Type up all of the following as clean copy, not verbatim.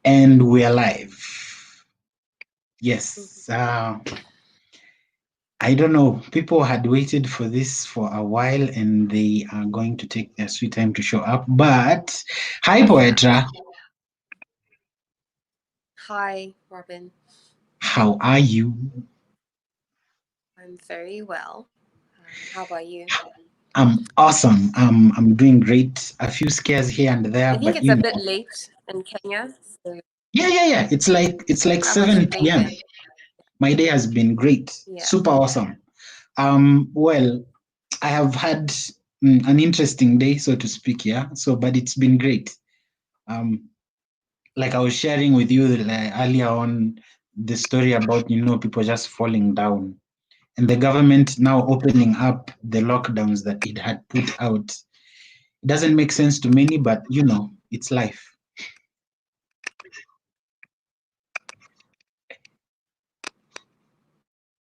And we are live. Yes. I don't know. People had waited for this for a while and they are going to take their sweet time to show up. But hi, Poetra. Hi, Robin. How are you? I'm very well. How about you? I'm awesome. I'm doing great. A few scares here and there, I think but it's a bit late in Kenya. So yeah. It's like how was your 7 day p.m. then? My day has been great. Yeah. Super awesome. Well, I have had an interesting day, so to speak, yeah. But it's been great. Like I was sharing with you earlier on the story about people just falling down and the government now opening up the lockdowns that it had put out. It doesn't make sense to many, but it's life.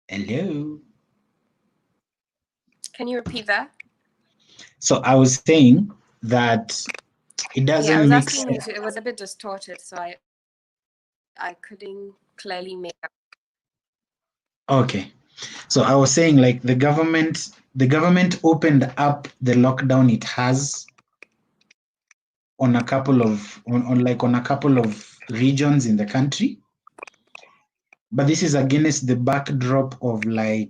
Hello. Can you repeat that? So I was saying that it Yeah, I doesn't was make asking you sense. to. It was a bit distorted, so I couldn't clearly make out. Okay. So I was saying like the government opened up the lockdown it has on a couple of on a couple of regions in the country, but this is against the backdrop of the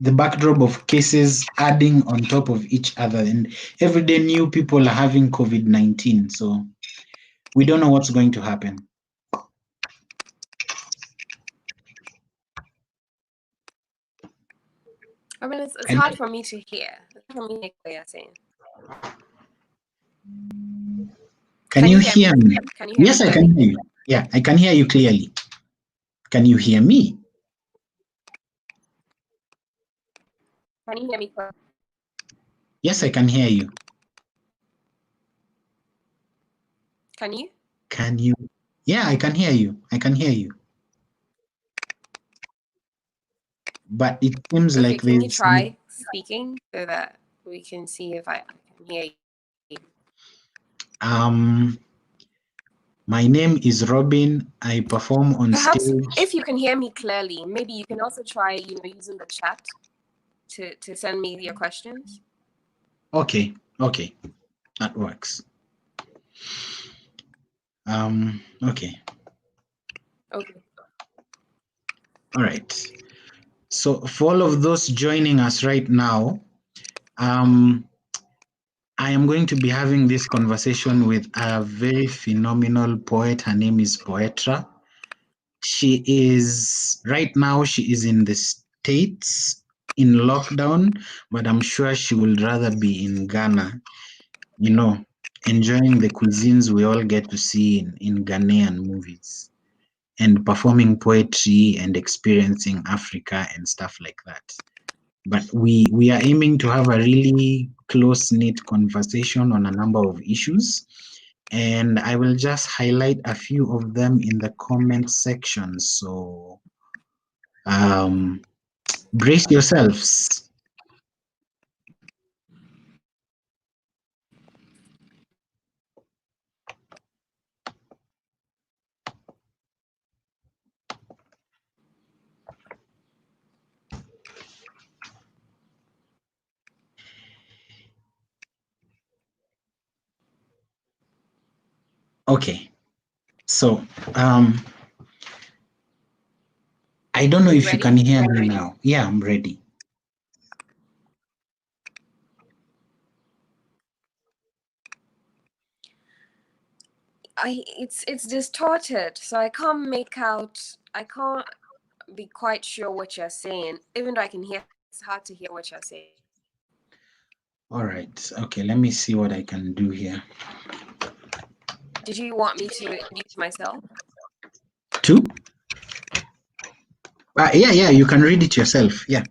backdrop of cases adding on top of each other, and every day new people are having COVID-19, so we don't know what's going to happen. I mean, it's And hard for me to hear. It's hard for me to hear what you're saying. can you hear me? Can you hear me Yes, I clearly? can hear you. Yeah, I can hear you clearly. Can you hear me? Can you hear me clearly? Yes, I can hear you. Can you? Can you? Yeah, I can hear you. I can hear you. But it seems Okay, like can you there's try speaking so that we can see if I can hear you? My name is Robin. I perform on Perhaps stage. if you can hear me clearly, maybe you can also try, using the chat to send me your questions. Okay, that works. Okay. Okay. All right. So for all of those joining us right now, I am going to be having this conversation with a very phenomenal poet. Her name is Poetra. She is in the States in lockdown, but I'm sure she will rather be in Ghana, enjoying the cuisines we all get to see in Ghanaian movies and performing poetry and experiencing Africa and stuff like that. But we are aiming to have a really close-knit conversation on a number of issues, and I will just highlight a few of them in the comment section. So brace yourselves. Okay, so I don't know if you can hear me now. Yeah, I'm ready. It's distorted, so I can't make out. I can't be quite sure what you're saying. Even though I can hear, it's hard to hear what you're saying. All right. Okay, let me see what I can do here. Did you want me to introduce myself? Two? Yeah, you can read it yourself. Yeah.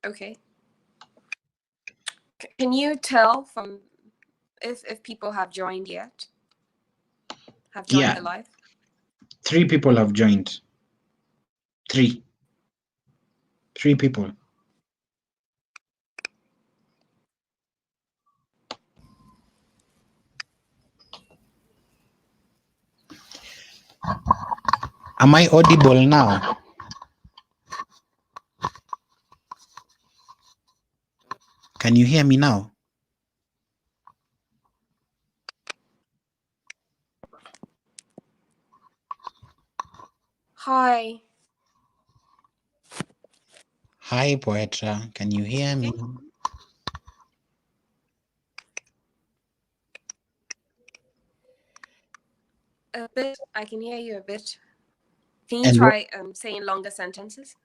Okay. Can you tell from if people have joined yet? Have joined the live? 3 people have joined. 3. 3 people. Am I audible now? Can you hear me now? Hi. Hi, Poetra. Can you hear me? A bit. I can hear you a bit. Can you And try saying longer sentences?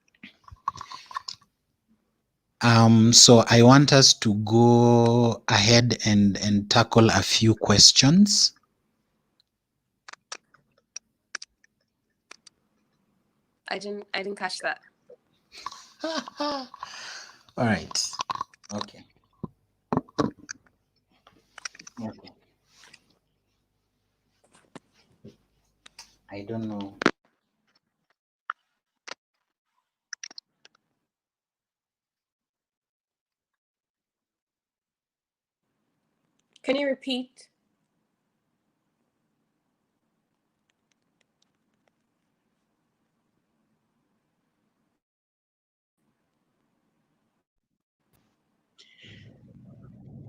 so I want us to go ahead and tackle a few questions. I didn't catch that. All right. Okay. Okay. I don't know. Can you repeat?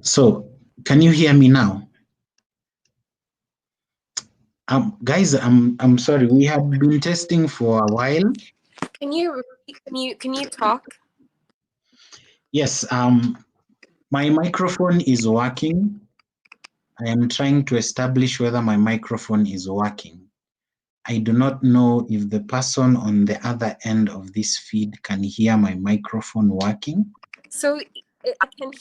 So, can you hear me now? Guys, I'm sorry. We have been testing for a while. Can you repeat? Can you talk? Yes. My microphone is working. I am trying to establish whether my microphone is working. I do not know if the person on the other end of this feed can hear my microphone working. So I can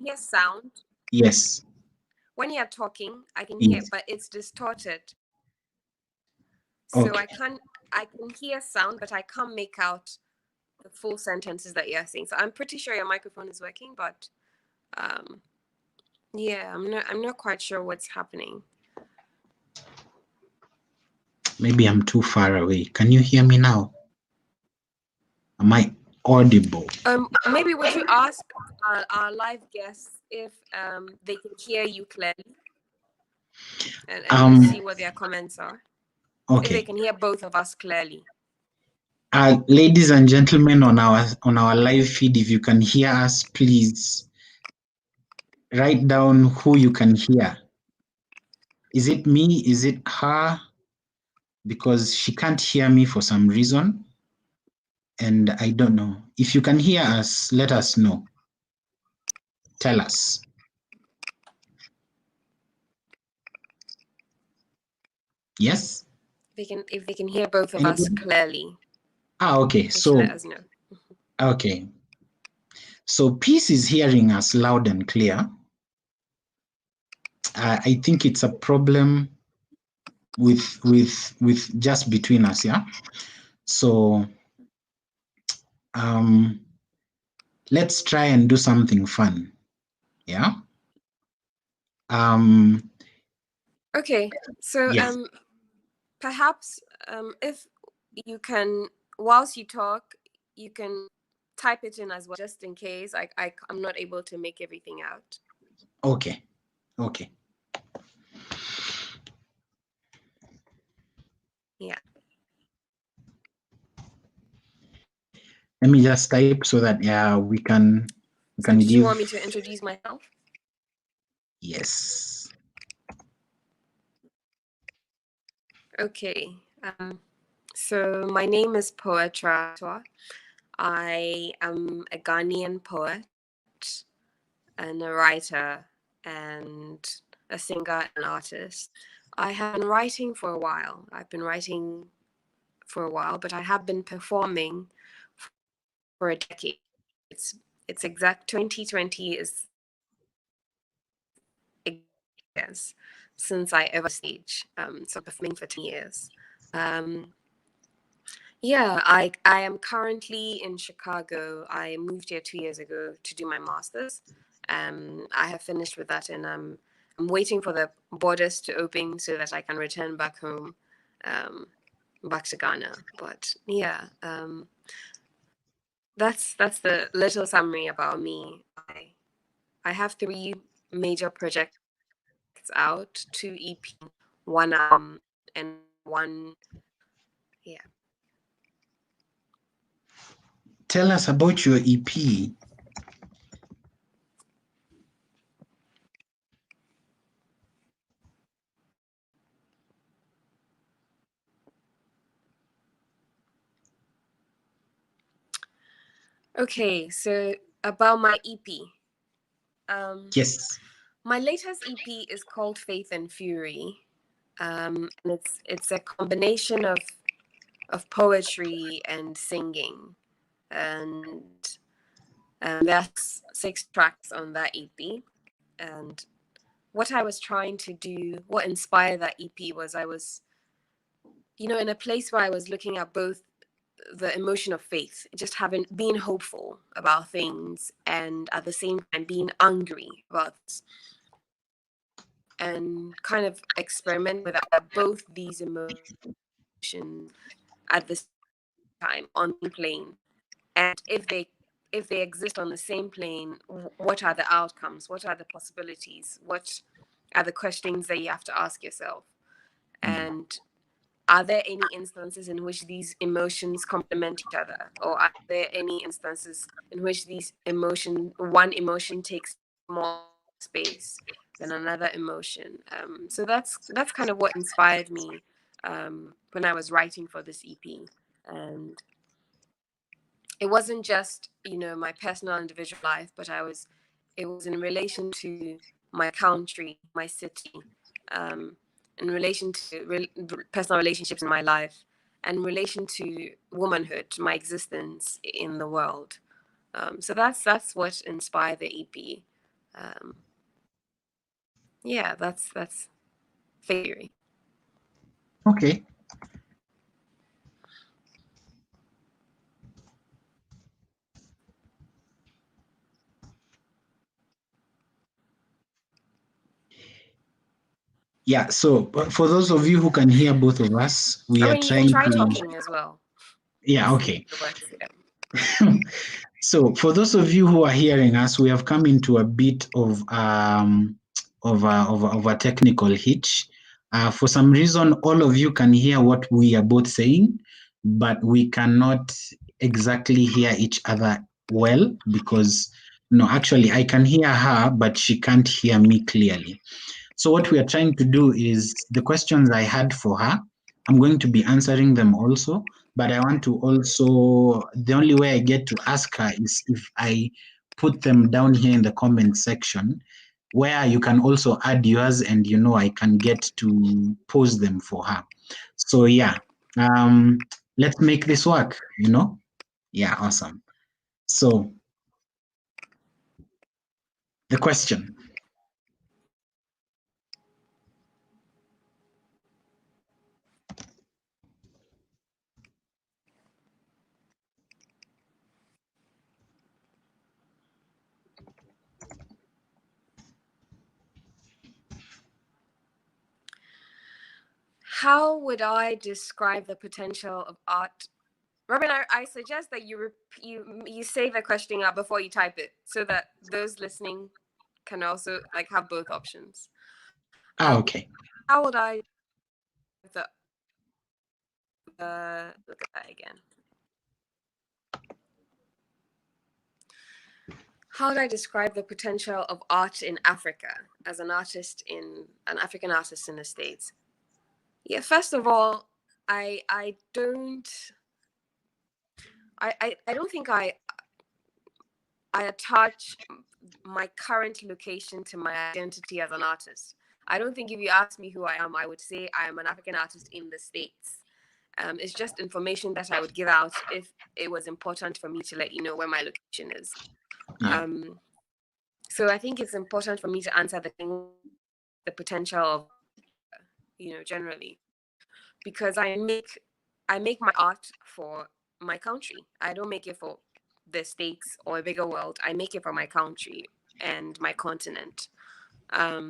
hear sound. Yes. When you're talking, I can hear, Yes. but it's distorted. So Okay. I can hear sound, but I can't make out the full sentences that you're saying. So I'm pretty sure your microphone is working, but yeah, I'm not quite sure what's happening. Maybe I'm too far away. Can you hear me now? Am I audible? Maybe would you ask our live guests if they can hear you clearly, and let's see what their comments are. Okay. If they can hear both of us clearly. Ladies and gentlemen on our live feed, if you can hear us, please write down who you can hear. Is it me? Is it her? Because she can't hear me for some reason. And I don't know. If you can hear us, let us know. Tell us. Yes? If they can hear both of us clearly. Okay. So let us know. Okay. So Peace is hearing us loud and clear. I think it's a problem with just between us, yeah. So let's try and do something fun, yeah. Okay, so yes. Perhaps if you can, whilst you talk, you can type it in as well, just in case I'm not able to make everything out. Okay. Okay. Yeah. Let me just type so that we can So did you want me to introduce myself? Yes. Okay. So my name is Poetra. I am a Ghanaian poet and a writer and a singer and artist. I have been writing for a while. But I have been performing for a decade. It's exact 2020 is years since I ever stage. So performing for 10 years. Yeah, I am currently in Chicago. I moved here 2 years ago to do my master's. I have finished with that, and I'm waiting for the borders to open so that I can return back home, back to Ghana. But yeah, that's the little summary about me. I have 3 major projects out, 2 EP, 1 and 1, yeah. Tell us about your EP. Okay, so about my EP. Yes. My latest EP is called Faith and Fury. And it's a combination of poetry and singing. And there's 6 tracks on that EP. And what I was trying to do, what inspired that EP was I was, in a place where I was looking at both the emotion of faith, just being hopeful about things, and at the same time being angry about this, and kind of experiment with both these emotions at the same time on the plane. And if they exist on the same plane, what are the outcomes? What are the possibilities? What are the questions that you have to ask yourself? And are there any instances in which these emotions complement each other, or are there any instances in which one emotion takes more space than another emotion? So that's kind of what inspired me when I was writing for this EP. And it wasn't just my personal individual life, but it was in relation to my country, my city, in relation to personal relationships in my life, and in relation to womanhood, my existence in the world. So that's what inspired the EP. Um, yeah, that's theory. Okay. Yeah, so for those of you who can hear both of us, we I are mean, you can trying try to. talking as well. Yeah, See okay. if it works. Yeah. So for those of you who are hearing us, we have come into a bit of a technical hitch. For some reason, all of you can hear what we are both saying, but we cannot exactly hear each other well because no, actually, I can hear her, but she can't hear me clearly. So what we are trying to do is the questions I had for her, I'm going to be answering them also, but I want to also, the only way I get to ask her is if I put them down here in the comment section where you can also add yours and I can get to pose them for her. So yeah, let's make this work. Yeah, awesome. So the question. How would I describe the potential of art? Robin, I suggest that you say the question out before you type it, so that those listening can also have both options. Okay. How would I look at that again? How would I describe the potential of art in Africa as an African artist in the States? Yeah, first of all, I don't think I attach my current location to my identity as an artist. I don't think if you ask me who I am, I would say I am an African artist in the States. It's just information that I would give out if it was important for me to let you know where my location is. Yeah. So I think it's important for me to answer the potential of, generally, because I make my art for my country. I don't make it for the States or a bigger world. I make it for my country and my continent. Art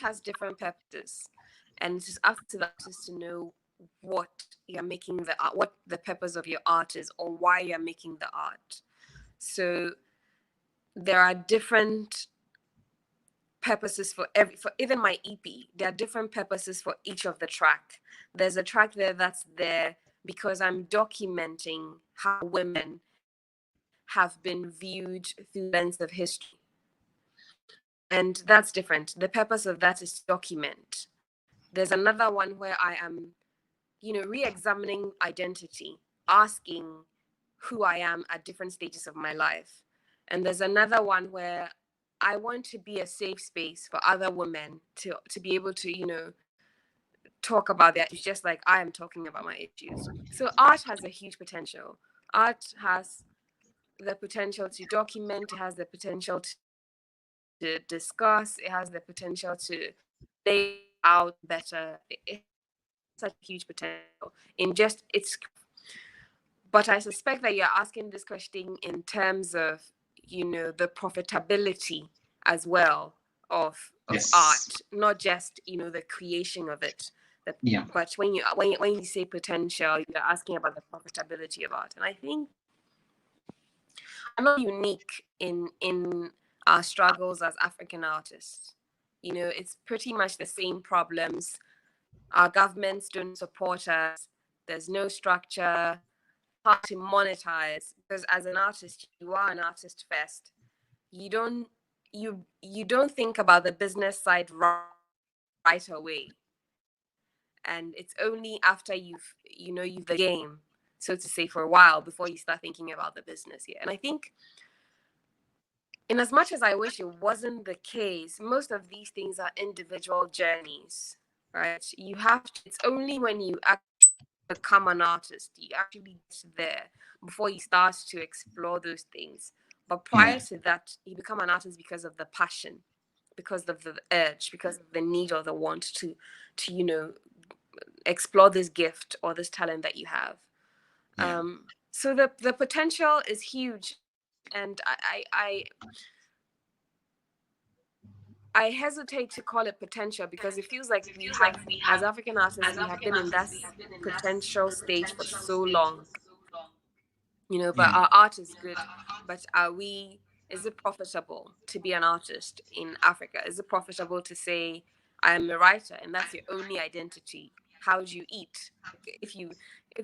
has different purposes, and it's up to the artist to know what you're making the art, what the purpose of your art is, or why you're making the art. So there are different purposes for even my EP. There are different purposes for each of the track. There's a track there that's there because I'm documenting how women have been viewed through the lens of history. And that's different. The purpose of that is to document. There's another one where I am, re-examining identity, asking who I am at different stages of my life. And there's another one where I want to be a safe space for other women to be able to, talk about their issues just like I am talking about my issues. So art has a huge potential. Art has the potential to document, it has the potential to discuss, it has the potential to lay out better. It has such a huge potential in just its. But I suspect that you're asking this question in terms of, the profitability as well of Yes. art, not just, the creation of it. Yeah. But when you say potential, you're asking about the profitability of art, and I think I'm not unique in our struggles as African artists. It's pretty much the same problems. Our governments don't support us. There's no structure. Hard to monetize because as an artist, you are an artist first. You don't you don't think about the business side right away, and it's only after you've the game, so to say, for a while before you start thinking about the business here. And I think, in as much as I wish it wasn't the case, most of these things are individual journeys, right? It's only when you actually become an artist, you actually get there before you start to explore those things. But Yeah. prior to that, you become an artist because of the passion, because of the urge, because of the need or the want to explore this gift or this talent that you have. Yeah. So the potential is huge, and I hesitate to call it potential because it feels like we have, as African artists, we have been in that potential stage for so long, but Yeah. our art is good. But is it profitable to be an artist in Africa? Is it profitable to say, I am a writer and that's your only identity? How do you eat? If you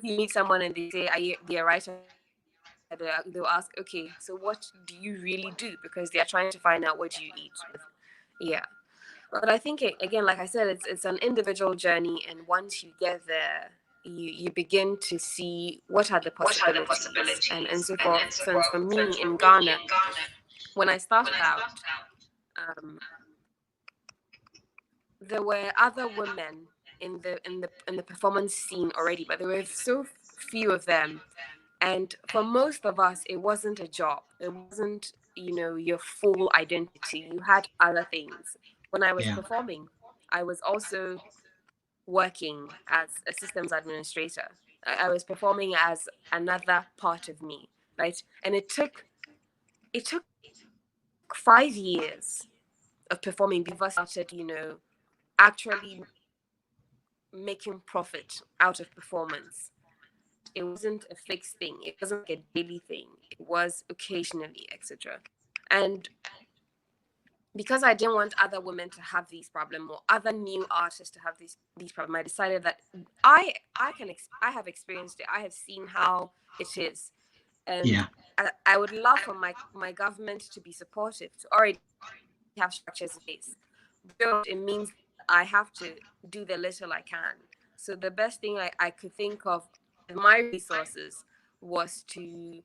meet someone and they say, they're a writer, they'll ask, okay, so what do you really do? Because they are trying to find out what you eat. Yeah. But I think again, like I said, it's an individual journey, and once you get there, you begin to see what are the possibilities. And so, for instance, for me in Ghana, when I started out, um, there were other women in the performance scene already, but there were so few of them. And for most of us, it wasn't a job. It wasn't, your full identity. You had other things. When I was Yeah. performing, I was also working as a systems administrator. I was performing as another part of me, right? And it took 5 years of performing before I started, actually making profit out of performance. It wasn't a fixed thing. It wasn't like a daily thing. It was occasionally, etc. And because I didn't want other women to have these problems or other new artists to have these problems, I decided that I have experienced it. I have seen how it is, and Yeah. I would love for my government to be supportive, to already have structures in place. But it means I have to do the little I can. So the best thing I could think of with my resources was to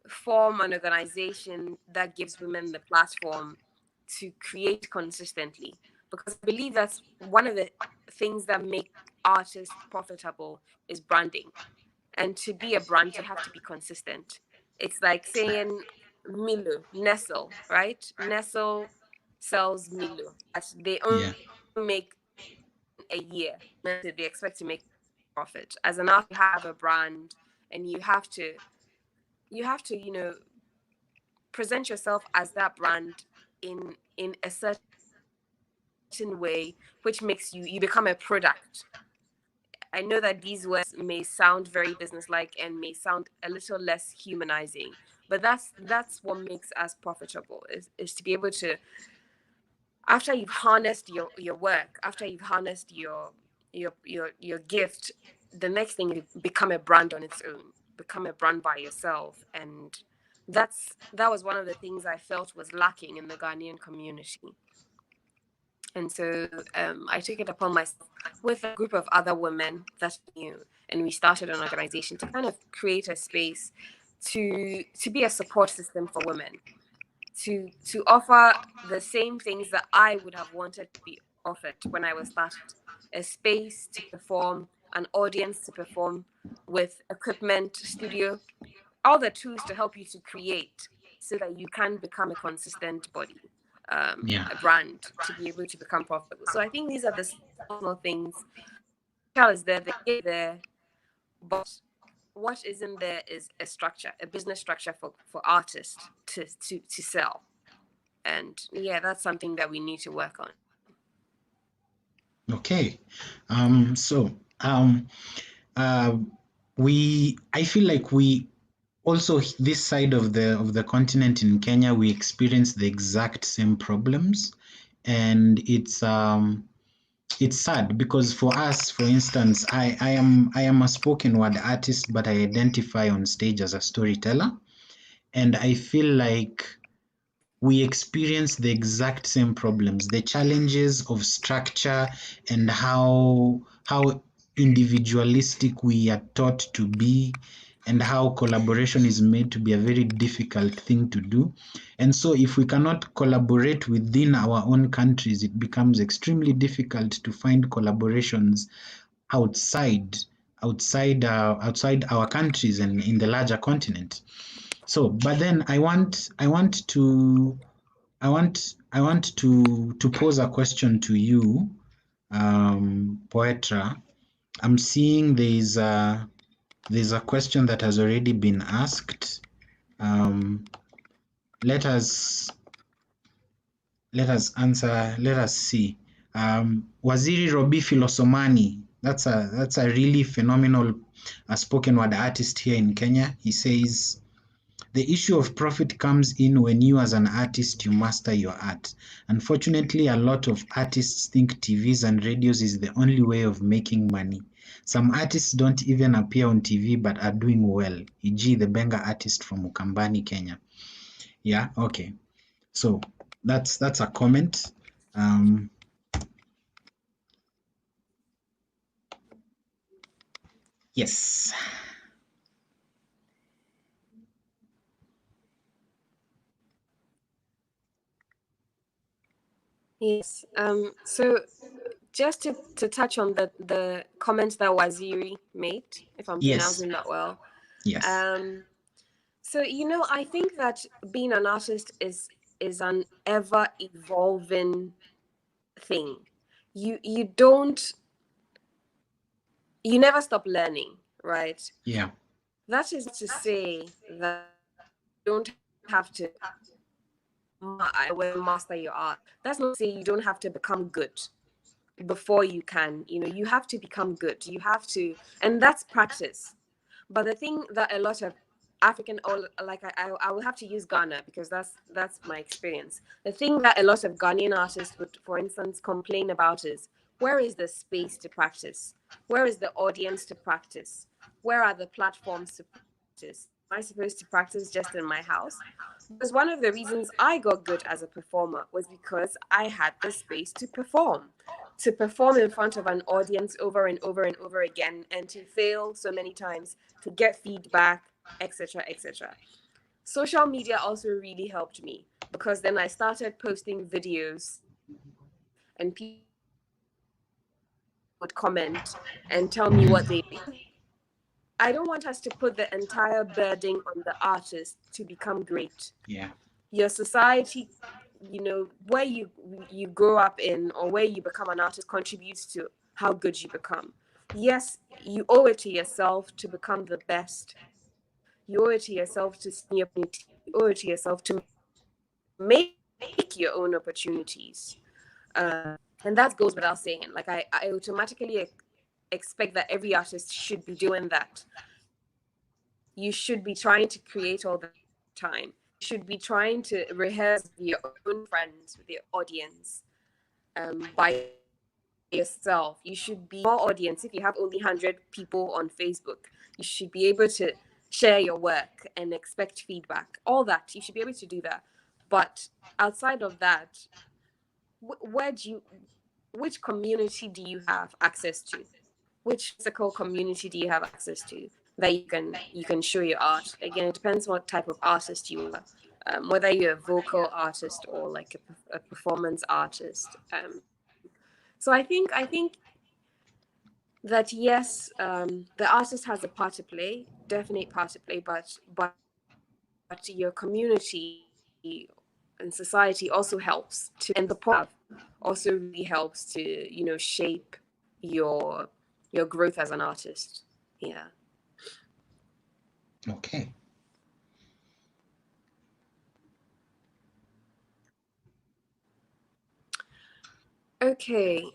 form an organization that gives women the platform to create consistently, because I believe that's one of the things that make artists profitable is branding. And to be a brand, you have to be consistent. It's like saying Milo, Nestle, right? Nestle sells Milo, but they only Yeah. make in a year. And they expect to make profit. As an artist, you have a brand, and you have to present yourself as that brand in a certain way, which makes you become a product. I know that these words may sound very businesslike and may sound a little less humanizing, but that's what makes us profitable, is to be able to, after you've harnessed your work, after you've harnessed your gift, the next thing is become a brand on its own, become a brand by yourself. And that was one of the things I felt was lacking in the Ghanaian community. And so I took it upon myself with a group of other women that I knew, and we started an organization to kind of create a space to be a support system for women, to offer the same things that I would have wanted to be offered when I was started: a space to perform, an audience to perform, with equipment, studio, all the tools to help you to create, so that you can become a consistent body, Yeah. a brand, to be able to become profitable. So I think these are the small things. Potential is there, the gift there, but what isn't there is a structure, a business structure for artists to sell. And yeah, that's something that we need to work on. Okay. So uh, I feel like we also, this side of the continent in Kenya, we experience the exact same problems, and it's sad because for us, for instance, I am a spoken word artist, but I identify on stage as a storyteller, and I feel like we experience the exact same problems, the challenges of structure, and how individualistic we are taught to be, and how collaboration is made to be a very difficult thing to do. And so if we cannot collaborate within our own countries, it becomes extremely difficult to find collaborations outside outside our countries and in the larger continent. So, but then I want to pose a question to you, Poetra. I'm seeing there's a question that has already been asked. Um, let us let us answer. Let us see. Waziri Robi Filosomani. That's a really phenomenal spoken word artist here in Kenya. He says, the issue of profit comes in when you as an artist, you master your art. Unfortunately, a lot of artists think TVs and radios is the only way of making money. Some artists don't even appear on TV but are doing well, e.g. the Benga artist from Ukambani, Kenya. Yeah, okay. So that's a comment. Yes. Yes. So just to touch on the comments that Waziri made, if I'm Yes. pronouncing that well. Yes. So I think that being an artist is an ever evolving thing. You don't you never stop learning, right? Yeah. That is to say that you don't have to I will master your art. That's not to say you don't have to become good before you can. You have to become good. You have to, and that's practice. But the thing that a lot of African, or like I will have to use Ghana because that's my experience. The thing that a lot of Ghanaian artists would, for instance, complain about is, where is the space to practice? Where is the audience to practice? Where are the platforms to practice? Am I supposed to practice just in my house? Because one of the reasons I got good as a performer was because I had the space to perform in front of an audience over and over and over again, and to fail so many times, to get feedback, etc., etc. Social media also really helped me, because then I started posting videos, and people would comment and tell me what they, because I don't want us to put the entire burden on the artist to become great. Yeah. Your society, where you grow up in, or where you become an artist, contributes to how good you become. Yes, you owe it to yourself to become the best. You owe it to yourself to see your opportunity. You owe it to yourself to make your own opportunities. And that goes without saying. Like I automatically expect that every artist should be doing that. You should be trying to create all the time. You should be trying to rehearse with your own friends, with your audience, by yourself. You should be more audience. If you have only 100 people on Facebook, you should be able to share your work and expect feedback. All that, you should be able to do that. But outside of that, where do you, which community do you have access to? Which physical community do you have access to that you can show your art? Again, it depends what type of artist you are, whether you're a vocal artist or like a performance artist. So I think that yes, the artist has a part to play, definite part to play, but your community and society also helps to, and the have also really helps to shape your growth as an artist. Yeah. Okay. Okay.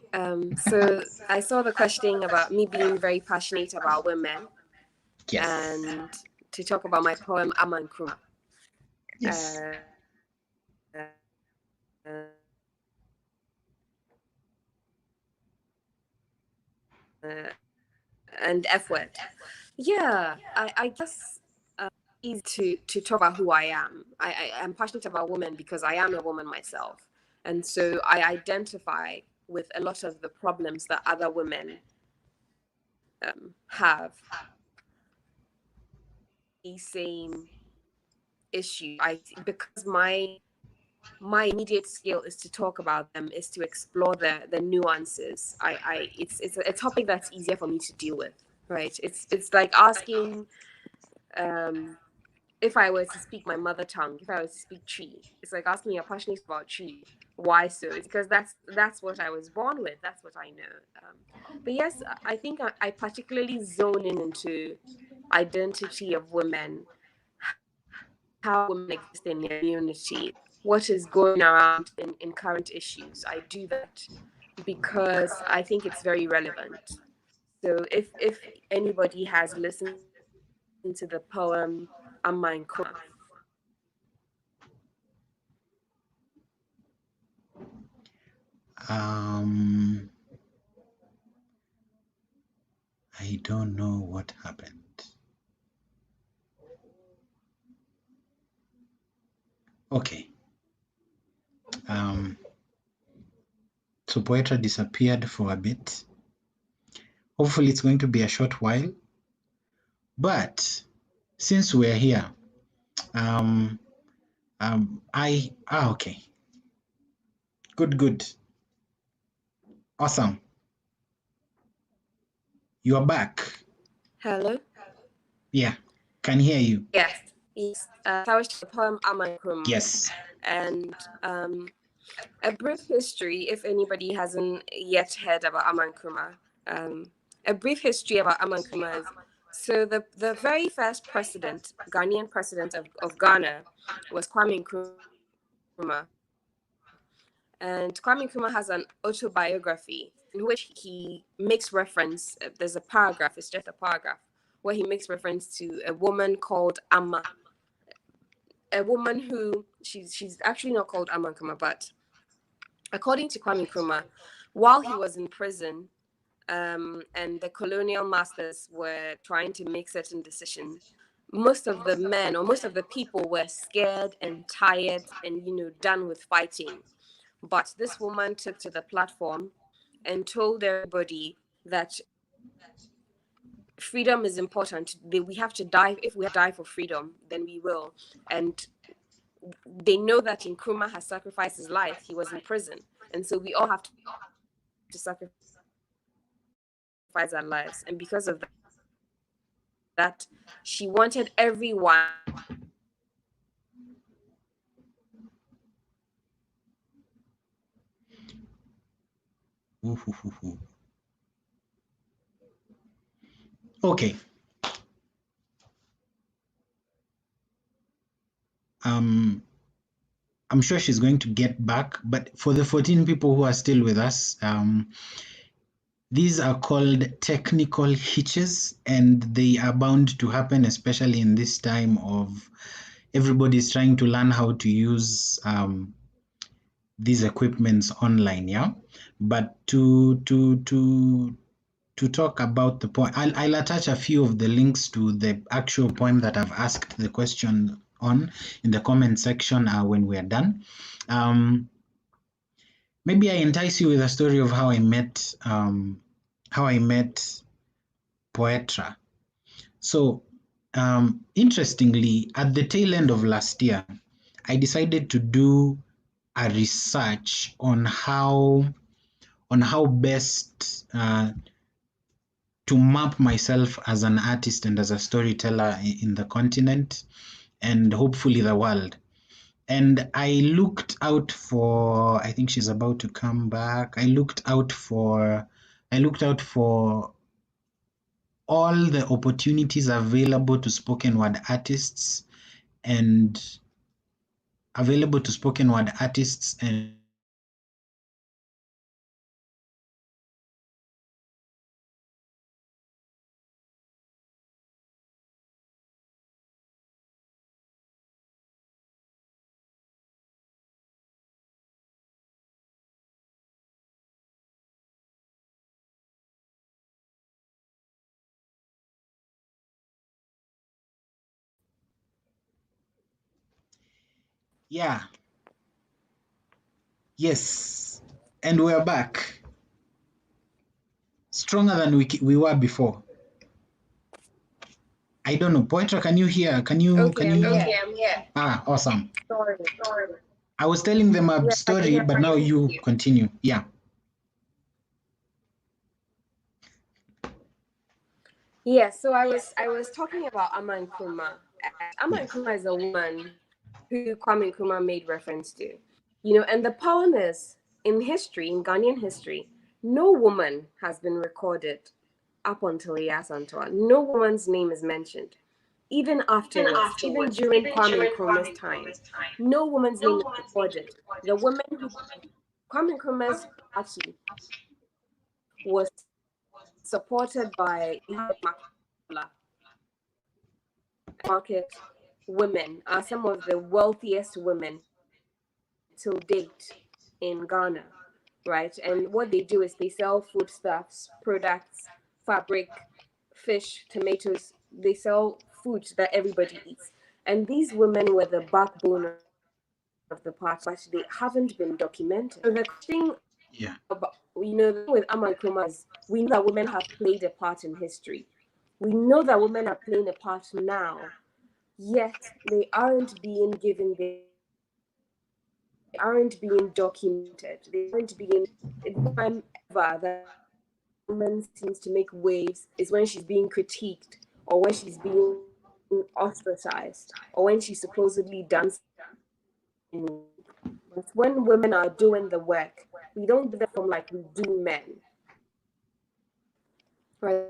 So I saw the question about me being very passionate about women, Yes. and to talk about my poem Aman Kruma. Yes. And F word. Yeah, I guess easy to talk about who I am. I am passionate about women because I am a woman myself, and so I identify with a lot of the problems that other women have. The same issue. Because my immediate skill is to talk about them, is to explore the nuances. It's a topic that's easier for me to deal with, right? It's like asking, if I were to speak my mother tongue, if I were to speak Tree, it's like asking me, you're passionate about Tree. Why so? It's because that's what I was born with. That's what I know. But yes, I think I particularly zone in into identity of women, how women exist in their community, what is going around in current issues. I do that because I think it's very relevant. So if anybody has listened to the poem Amma Nkrumah, I don't know what happened. Okay. So Poetra disappeared for a bit. Hopefully it's going to be a short while. But since we're here, okay. Good. Awesome. You are back. hello. Yeah, can hear you. Yes. So I was the poem Amma Nkrumah. Yes. And a brief history, if anybody hasn't yet heard about Amma Nkrumah. A brief history about Amma Nkrumah is, so the very first president, Ghanaian president of Ghana, was Kwame Nkrumah. And Kwame Nkrumah has an autobiography in which he makes reference, there's a paragraph, it's just a paragraph, where he makes reference to a woman called Amma. A woman who, she's actually not called Amma Nkrumah, but according to Kwame Nkrumah, while he was in prison, and the colonial masters were trying to make certain decisions, most of the men or most of the people were scared and tired and done with fighting. But this woman took to the platform and told everybody that freedom is important. We have to die. If we have to die for freedom, then we will. And they know that Nkrumah has sacrificed his life. He was in prison. And so we all have to sacrifice our lives. And because of that, she wanted everyone Okay. I'm sure she's going to get back, but for the 14 people who are still with us, These are called technical hitches, and they are bound to happen, especially in this time of everybody's trying to learn how to use these equipments online. Yeah, but to talk about the point, I'll attach a few of the links to the actual poem that I've asked the question on in the comment section when we are done. Maybe I entice you with a story of how I met Poetra. So, interestingly, at the tail end of last year, I decided to do a research on how best to map myself as an artist and as a storyteller in the continent and hopefully the world. And I looked out for, I think she's about to come back. I looked out for all the opportunities available to spoken word artists and yeah, yes, and we're back stronger than we were before. I don't know, Poetra, can you hear? Okay, I'm here. Okay, I'm here. Ah, awesome. Sorry. I was telling them a Yeah, I can story, but hear now you. you continue. Yeah. Yeah, so I was talking about Ama Nkrumah. Ama Yes. Nkrumah is a woman who Kwame Nkrumah made reference to. And the poem is in history, in Ghanaian history, no woman has been recorded up until Yasantoa. No woman's name is mentioned. Even afterwards, even during Kwame Nkrumah's time, no woman's name is recorded. The woman who Kwame Nkrumah's party was supported by market women are some of the wealthiest women till date in Ghana, right? And what they do is they sell foodstuffs, products, fabric, fish, tomatoes. They sell food that everybody eats. And these women were the backbone of the party, but they haven't been documented. So the thing Yeah. about, with Aman Nkrumah is we know that women have played a part in history. We know that women are playing a part now, yet they aren't being given the aren't being documented. They aren't being. The time ever that woman seems to make waves is when she's being critiqued or when she's being ostracized or when she's supposedly dancing. But when women are doing the work, we don't do that from like we do men. Right.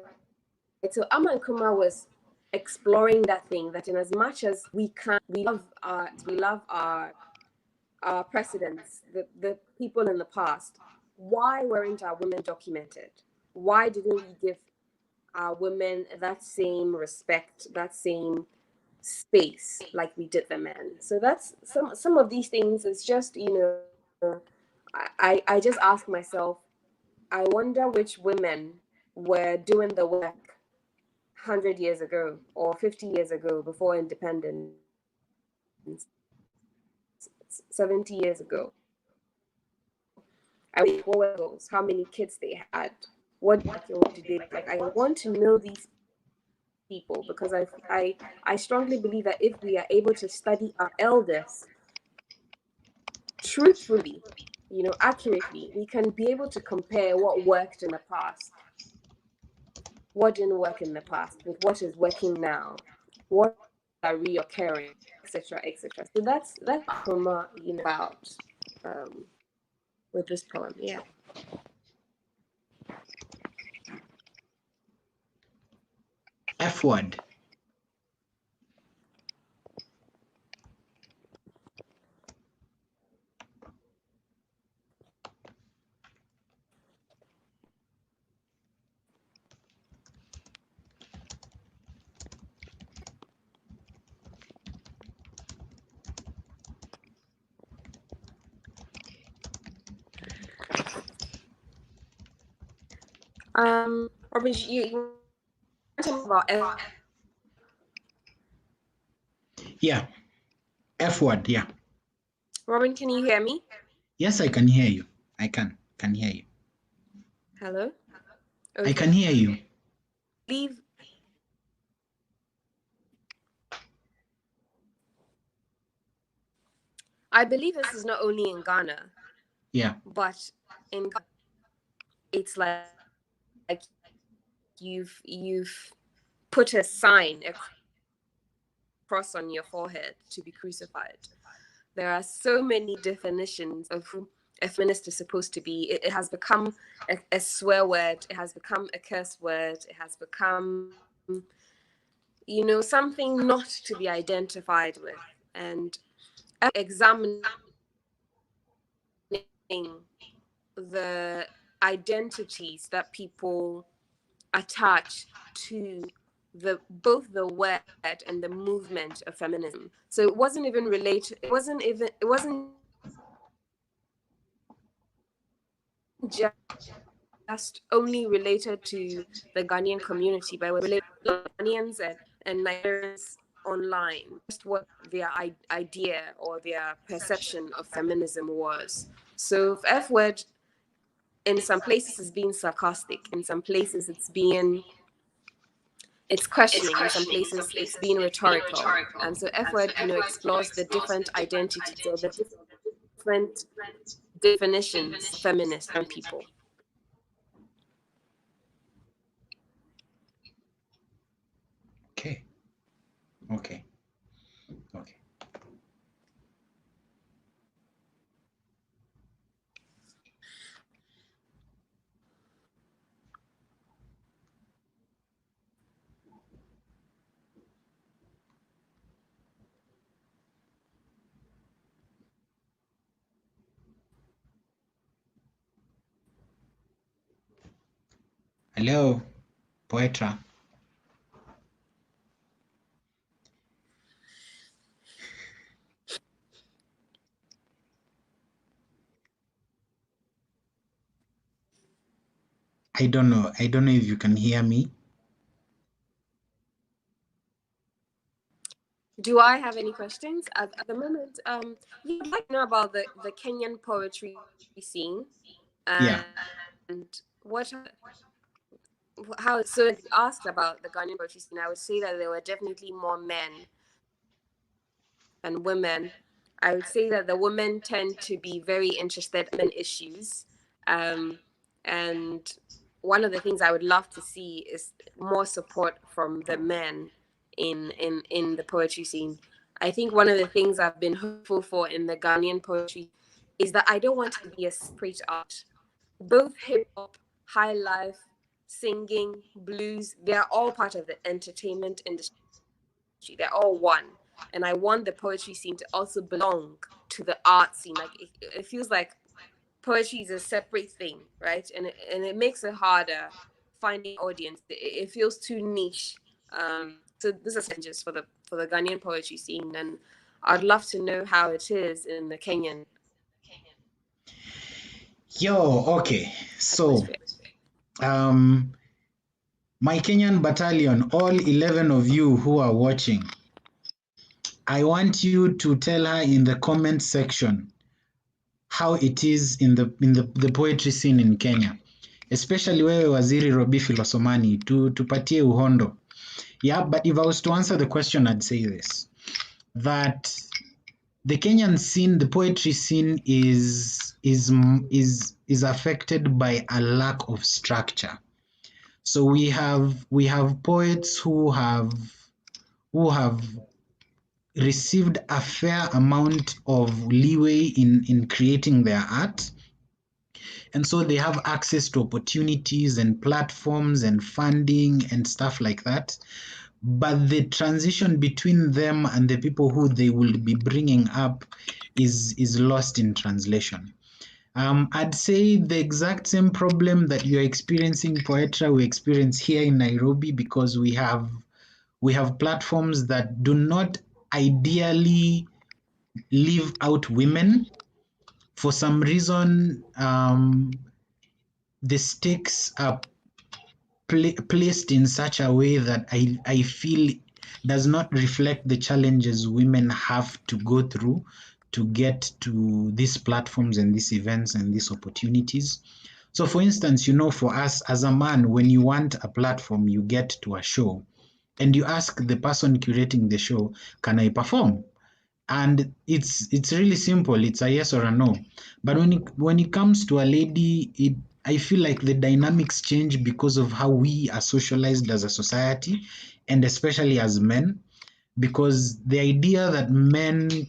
So Ama Nkrumah was exploring that thing that in as much as we love our presidents, the people in the past, why weren't our women documented? Why didn't we give our women that same respect, that same space like we did the men? So that's some of these things. It's just I just ask myself, I wonder which women were doing the work 100 years ago or 50 years ago before independence, 70 years ago. I mean, what were those? How many kids they had? What did they like? I want to know these people because I strongly believe that if we are able to study our elders truthfully, accurately, we can be able to compare what worked in the past, what didn't work in the past, with what is working now, what are reoccurring, etc., etc. So that's Nkrumah, about um, with this poem. Yeah. F word. Robin, you want to talk about Yeah, F word, yeah. Robin, can you hear me? Yes, I can hear you. I can hear you. Hello? I Okay. can hear you. Leave. I believe this is not only in Ghana, Yeah. but in Ghana, it's like you've put a sign, a cross on your forehead to be crucified. There are so many definitions of who a feminist is supposed to be. It has become a swear word. It has become a curse word. It has become, something not to be identified with. And examining the identities that people attach to both the word and the movement of feminism. So it wasn't even related. It wasn't just only related to the Ghanaian community, but it was related to Ghanaians and Nigerians online, just what their idea or their perception of feminism was. So F word in some places is being sarcastic, in some places it's questioning, in some places it's being rhetorical. And so F word, explores the different identities or the different definitions of feminist and people. Okay. Okay. Okay. Hello, Poetra. I don't know. I don't know if you can hear me. Do I have any questions at the moment? You'd like to know about the Kenyan poetry scene Yeah. and what how so if you asked about the Ghanaian poetry scene, I would say that there were definitely more men than women. I would say that the women tend to be very interested in issues. And one of the things I would love to see is more support from the men in the poetry scene. I think one of the things I've been hopeful for in the Ghanaian poetry is that I don't want it to be a separate art. Both hip hop, high life, singing, blues, they're all part of the entertainment industry. They're all one. And I want the poetry scene to also belong to the art scene. Like it feels like poetry is a separate thing, right? And it makes it harder finding audience. It feels too niche. So this is just for the Ghanaian poetry scene, and I'd love to know how it is in the Kenyan Yo, okay. So, atmosphere. my Kenyan battalion, all 11 of you who are watching, I want you to tell her in the comment section how it is in the poetry scene in Kenya, especially wewe Waziri Robi Filosomani, tupatie uhondo. Yeah, but if I was to answer the question, I'd say this, that the Kenyan scene, the poetry scene is affected by a lack of structure. So we have poets who have received a fair amount of leeway in creating their art. And so they have access to opportunities and platforms and funding and stuff like that. But the transition between them and the people who they will be bringing up is lost in translation. I'd say the exact same problem that you're experiencing, Poetra, we experience here in Nairobi, because we have platforms that do not ideally leave out women. For some reason, the stakes are placed in such a way that I feel does not reflect the challenges women have to go through to get to these platforms and these events and these opportunities. So for instance, for us as a man, when you want a platform, you get to a show and you ask the person curating the show, can I perform? And it's really simple. It's a yes or a no. But when it comes to a lady, I feel like the dynamics change because of how we are socialized as a society, and especially as men, because the idea that men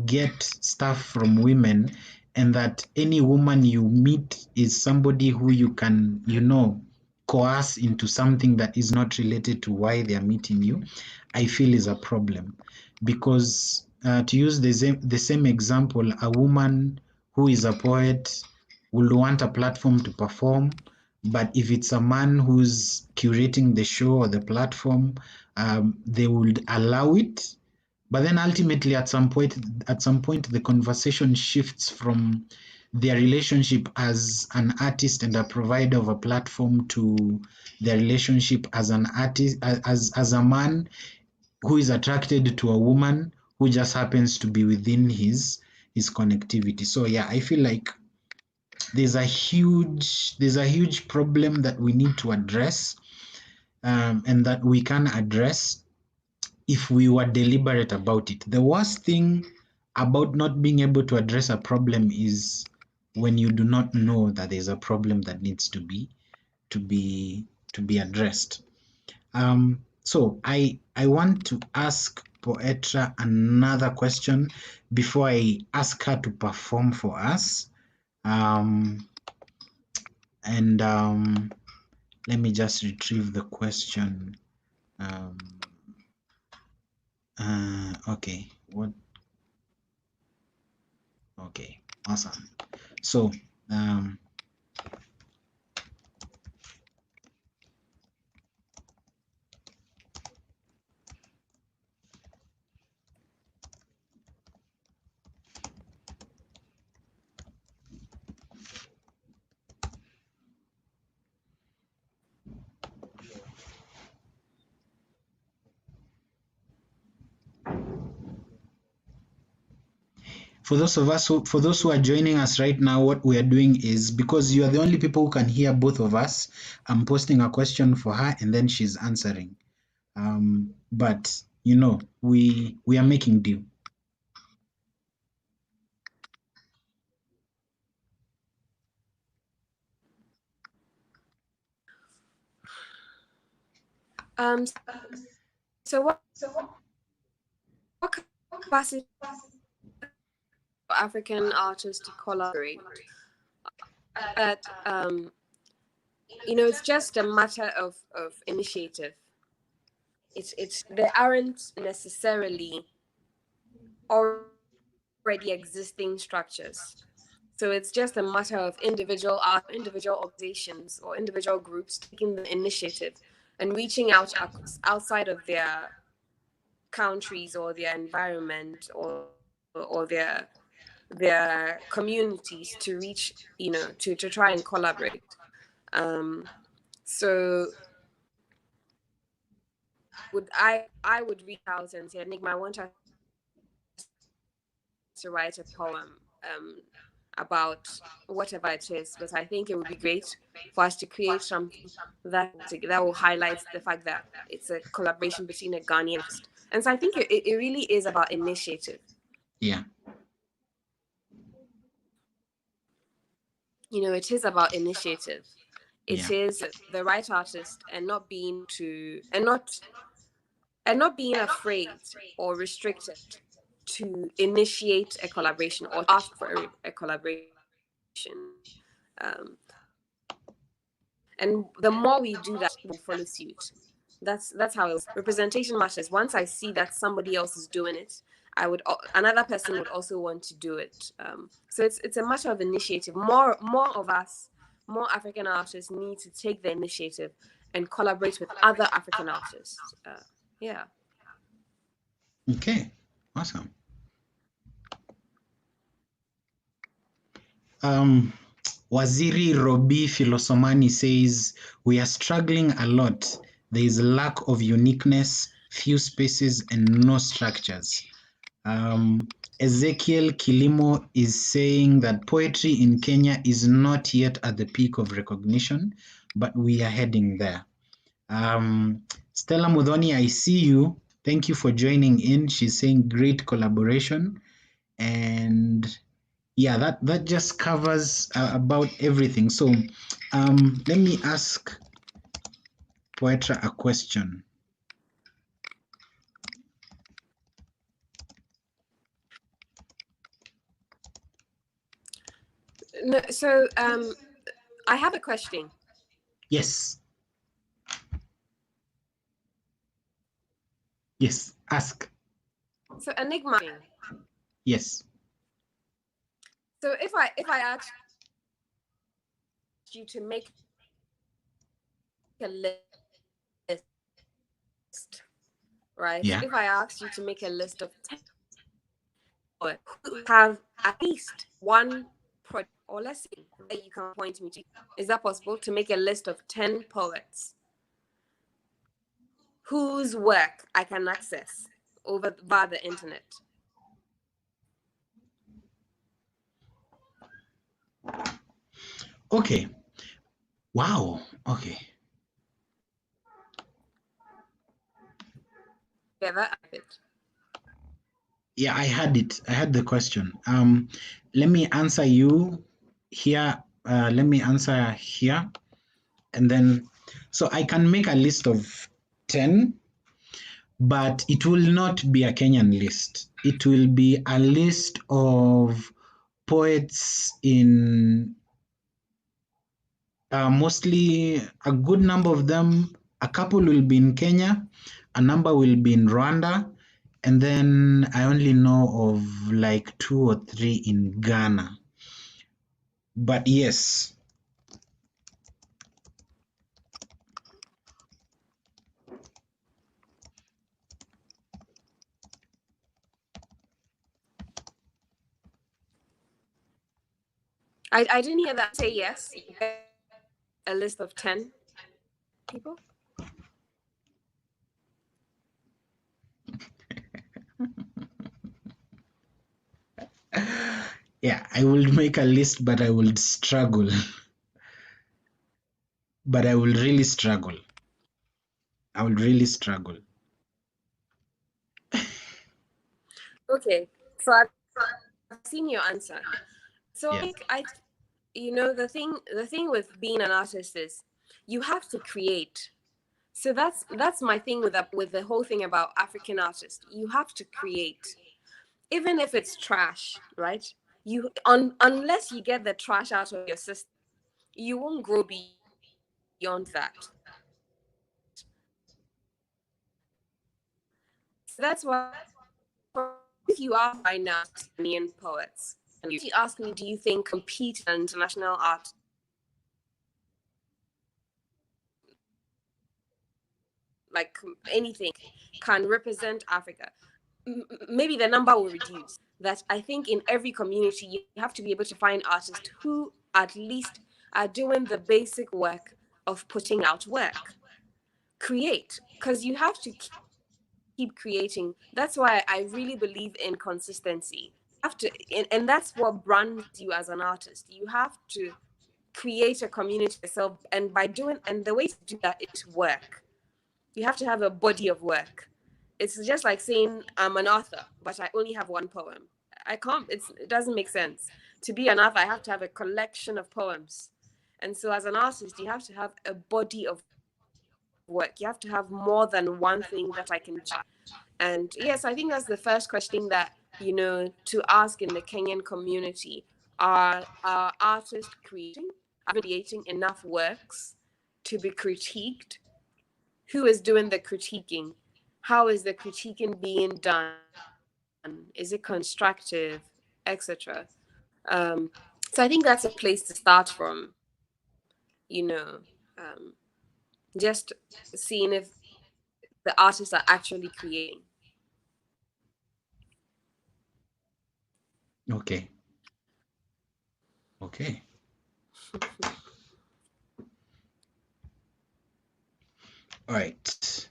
get stuff from women, and that any woman you meet is somebody who you can, coerce into something that is not related to why they are meeting you, I feel is a problem. Because to use the same example, a woman who is a poet would want a platform to perform, but if it's a man who's curating the show or the platform, they would allow it. But then ultimately, at some point, the conversation shifts from their relationship as an artist and a provider of a platform to their relationship as an artist, as a man who is attracted to a woman who just happens to be within his connectivity. So yeah, I feel like there's a huge problem that we need to address, and that we can address if we were deliberate about it. The worst thing about not being able to address a problem is when you do not know that there's a problem that needs to be addressed. So I want to ask Poetra another question before I ask her to perform for us. And let me just retrieve the question. Okay, what? Okay, awesome. So, for those who are joining us right now, what we are doing is, because you are the only people who can hear both of us, I'm posting a question for her and then she's answering. But we are making do. So what capacity for African artists to collaborate? That it's just a matter of initiative. It's there aren't necessarily already existing structures. So it's just a matter of individual organizations or individual groups taking the initiative and reaching out outside of their countries or their environment or their communities to reach, to try and collaborate. So I would reach out and say, Enigma, I want us to write a poem about whatever it is, but I think it would be great for us to create something that will highlight the fact that it's a collaboration between a Ghanaian artist. And so I think it really is about initiative. Yeah. It is about initiative. It Yeah. is the right artist and not being afraid or restricted to initiate a collaboration or ask for a collaboration. And the more we do that, we'll follow suit. That's how it is. Representation matters. Once I see that somebody else is doing it, another person would also want to do it. So it's a matter of initiative. More of us, more African artists need to take the initiative and collaborate with other African artists. Yeah. Okay. Awesome. Waziri Robi Filosomani says, we are struggling a lot. There is a lack of uniqueness, few spaces, and no structures. Ezekiel Kilimo is saying that poetry in Kenya is not yet at the peak of recognition, but we are heading there. Stella Mudhoni, I see you. Thank you for joining in. She's saying great collaboration. And yeah, that just covers about everything. So let me ask Poetra a question. No, so I have a question. Yes. Yes, ask. So enigma. Yes. So if I asked you to make a list, right? Yeah. If I asked you to make a list of 10 who have at least one project, or let's say that you can point me to, is that possible to make a list of 10 poets whose work I can access over via the internet? Okay. Wow. Okay. Yeah, that it. Yeah, I had it. I had the question. Let me answer you here. Let me answer here. And then, so I can make a list of 10, but it will not be a Kenyan list. It will be a list of poets in mostly a good number of them. A couple will be in Kenya, a number will be in Rwanda, and then I only know of like 2 or 3 in Ghana. But yes. I didn't hear that. Say yes. A list of 10 people. Yeah, I will make a list, but I will struggle. But I will really struggle. I will really struggle. Okay, so I've seen your answer. So Yeah. you know, the thing with being an artist is you have to create. So that's my thing with the whole thing about African artists. You have to create, even if it's trash, right? Unless you get the trash out of your system, you won't grow beyond that. So that's why if you ask right now Ghanaian poets, and if you ask me, do you think compete in international art, like anything, can represent Africa? Maybe the number will reduce. That I think in every community you have to be able to find artists who at least are doing the basic work of putting out work. Create, because you have to keep creating. That's why I really believe in consistency. You have to, and that's what brands you as an artist. You have to create a community yourself, and by doing, and the way to do that is work. You have to have a body of work. It's just like saying I'm an author, but I only have one poem. I can't. It doesn't make sense. To be an author, I have to have a collection of poems, and so as an artist, you have to have a body of work. You have to have more than one thing that I can. And yes, I think that's the first question that to ask in the Kenyan community: are artists creating enough works to be critiqued? Who is doing the critiquing? How is the critiquing being done? Is it constructive, etc.? Um, so I think that's a place to start from. You know, um, just seeing if the artists are actually creating. Okay. Okay. All right.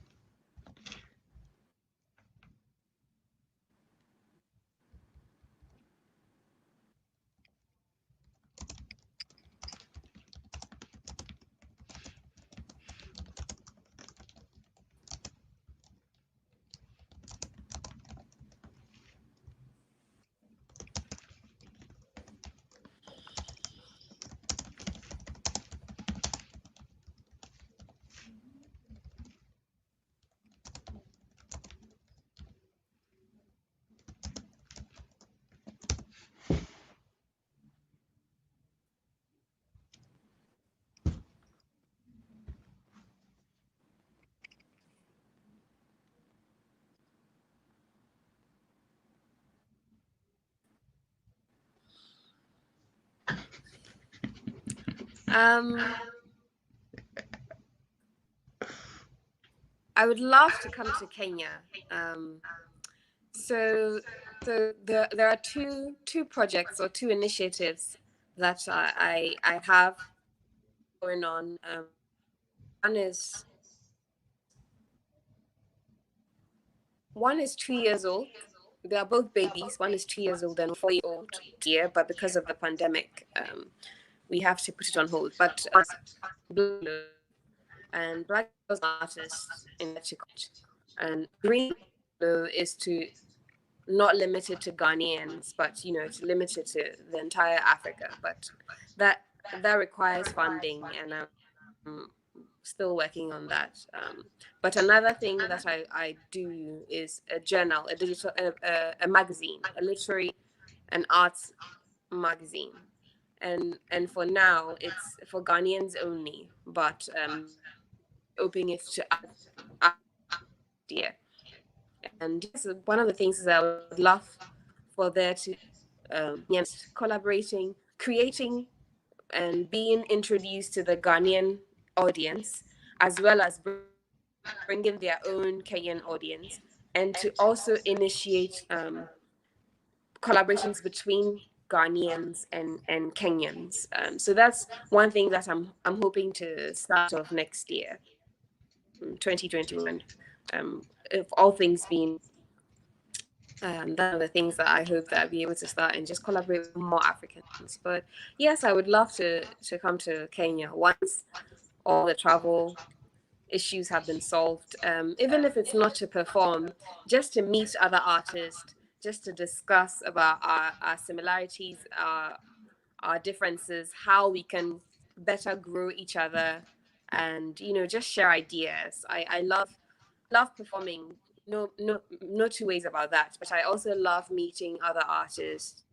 Um, I would love to come to Kenya. So, there are two projects or two initiatives that I have going on. One is one is 2 years old. They are both babies. One is 2 years old and 4 year old year, but because of the pandemic, we have to put it on hold. But Blue and Black Girls artists in Mexico, and Green is to not limited to Ghanaians, but it's limited to the entire Africa. But that that requires funding, and I'm still working on that. But another thing that I do is a journal, a digital, a magazine, a literary and arts magazine. And for now, it's for Ghanaians only, but opening it to idea. And yes, one of the things is I would love for there to collaborating, creating, and being introduced to the Ghanaian audience, as well as bringing their own Kenyan audience, and to also initiate collaborations between Ghanaians and Kenyans. So that's one thing that I'm hoping to start off next year, 2021. If all things being, that's one of the things that I hope that I'll be able to start and just collaborate with more Africans. But yes, I would love to come to Kenya once all the travel issues have been solved. Even if it's not to perform, just to meet other artists, just to discuss about our similarities, our differences, how we can better grow each other, and just share ideas. I love performing. No two ways about that. But I also love meeting other artists